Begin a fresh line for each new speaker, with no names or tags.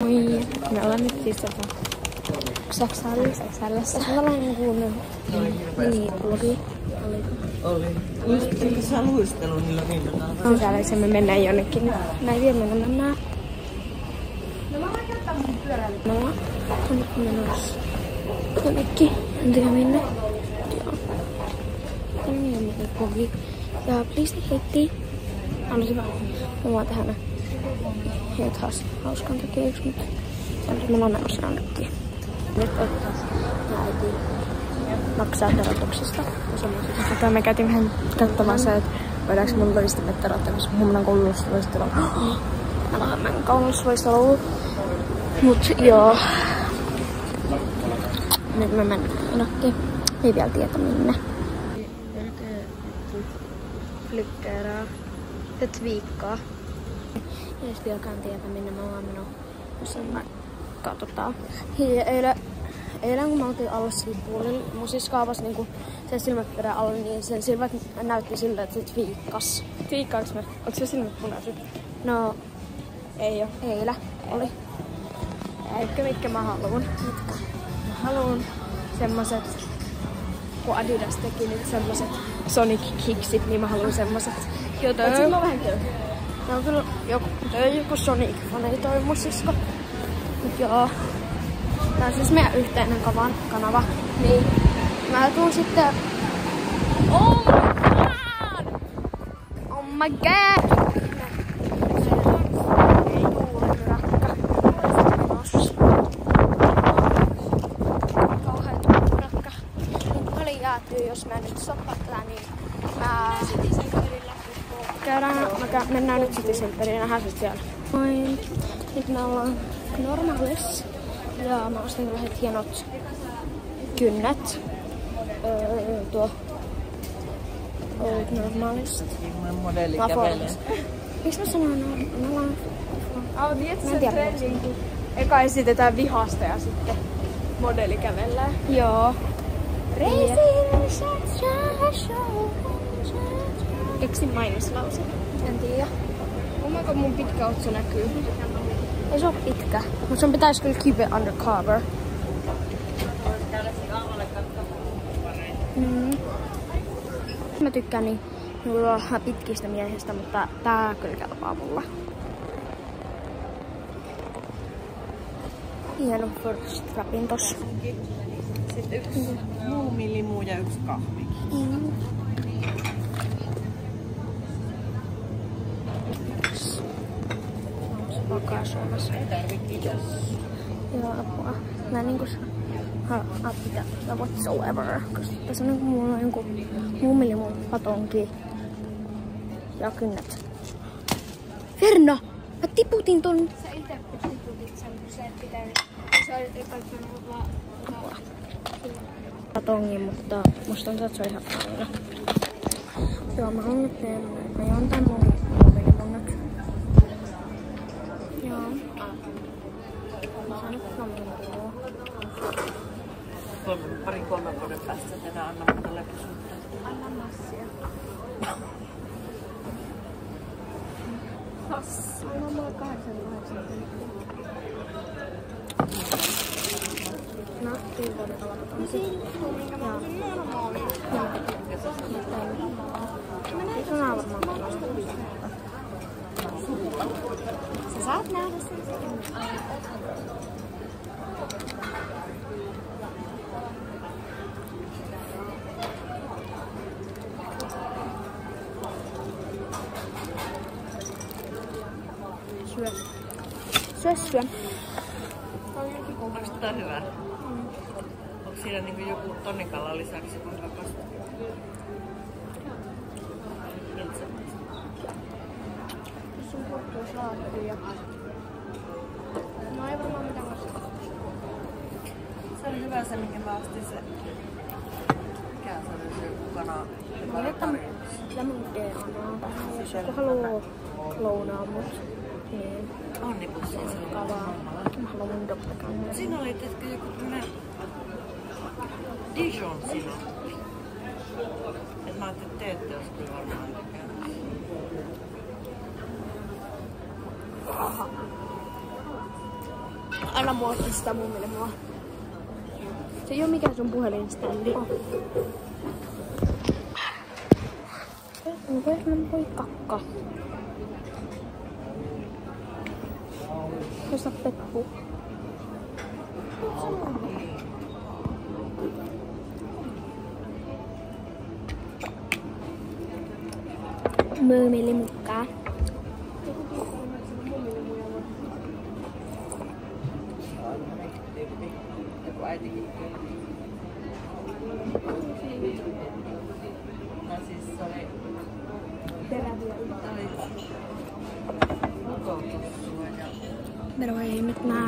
Moi! Me ollaan nyt siis Saksalassa. Me ollaan mini-vlogi.
Oli. Eikö sä luistellut niillä viime talvella?
On täällä, me mennään jonnekin. Näin vielä mennään.
No mä voin käyttää mun pyöräilyä.
No, on nyt menossa jonnekin. En tiedä minne. Joo. Niin, vlogi. Ja please heitti. Anna hyvä. Mä vaan tähän heet hauskan takia yks nyt. Me ollaan menossa jonnekin. Nyt ottaa äiti maksaa terotuksesta. Ja me käytiin vähän katsomaan se, että voidaanko mun todistamme terottamassa. Huomenna koulussa voisi tulla. Mä koulussa voisi olla. Mut joo. Nyt me mennään jonnekin. Ei vielä tiedä minne. Flytterar. Ett viikkoa. Ei sit vieläkään tiedä minne me ollaan menossa. Mä katsotaan. Eilen kun me oltiin alla sillä puolilla, mun sisko avasi niinku sen silmäperän alla, niin sen silmät näytti siltä, että se twiikkas.
Twiikkaaks me? Onks se silmät punaiset?
No,
ei oo.
eilen oli.
Eikö mitkä mä haluun?
Mitkä?
Mä haluun semmoset, kun Adidas teki nyt semmoset Sonic Kicksit, niin mä haluun semmoset.
Joo,
Mut sit mä vähän käyn.
Ne on kyllä joku Sonic-fani toi mun sisko. Mut joo. Tää on siis meidän yhteinen kanava. Niin. Mä tuun sitten... Oh my god! Ei tuulirakka. Kauhea tuulirakka. Niin paljon jäätyy, jos mä nyt soppataan, niin mennään nyt City Centeriin ja nähdään sit siellä. Moi. Nyt me ollaan Normaalissa. Ja mä ostin vähän hienot kynnet. Tuo Old Normalist.
Modelli kävelee.
Miksi mä sanoin ollaan...
Tiedätkö sen trendin, kun eka esitetään vihasta ja sitten modelli kävelee?
Joo. Keksin mainoslause.
En tiedä. Kummako mun pitkä otsa näkyy?
Ei se oo pitkä, mutta sun pitäis kyllä keep it undercover. Mä tykkään niin pitkistä miehistä, mutta tää kyllä kelpaa mulla. Hieno first strapin tossa.
Sitten yksi muumilimu ja yksi kahvi.
Vakaa Suomessa.
Ei tarvi, kiitos.
Joo, apua. Mä niinku apita whatsoever. Koska tässä on niinku mulla on joku muumilimu patonki. Ja kynnet. Verna! Mä tiputin ton...
Sä ite tiputit sen, kun sä et pitänyt. Sä olit epäillyt vaan...
Patongin, mutta musta on, että se on ihan aina. Joo, mä haluan nyt tehdä. Mä joon tän mun muumilimun nyt. Joo. Mä saan nyt muumilimun.
Pari-kolmen vuoden päästä tänään anna muuta läpisuutta.
Anna massia. Anna mulle 8.
No, ei voida kalata.
Minkä mä olisin normaali.
Ei sun varmaan kalata.
Sä saat nähdä sen.
Syö.
Onko tää hyvä? Onko siinä niinku joku tonnikala lisäksi, kun rakastaa? Miltä se
Jos sun puuttuu salaattia. No ei varmaan mitään vastaa.
Se oli hyvä se, minkä mä ostin se. Mikä se oli se kana?
Mä laitan lämmin DNA tähän, jos joku haluu lounaa mut. Niin.
Onnipussi se oli
Kavaa. Mä haluan mun doppelganger.
Siinä oli tietysti joku tämmönen Dijon siinä. Et mä ajattelin, että teette jos kyllä varmaan tekee.
Anna mua sitä mummille mua. Se ei oo mikään sun puhelinstandi.
No vois mä voi kakka. Jossa Peppu. Möömeli mukaan.
Joku äitikin. No siis se oli...
Teräviä.
Mukautussua ja...
Pero ei nyt nää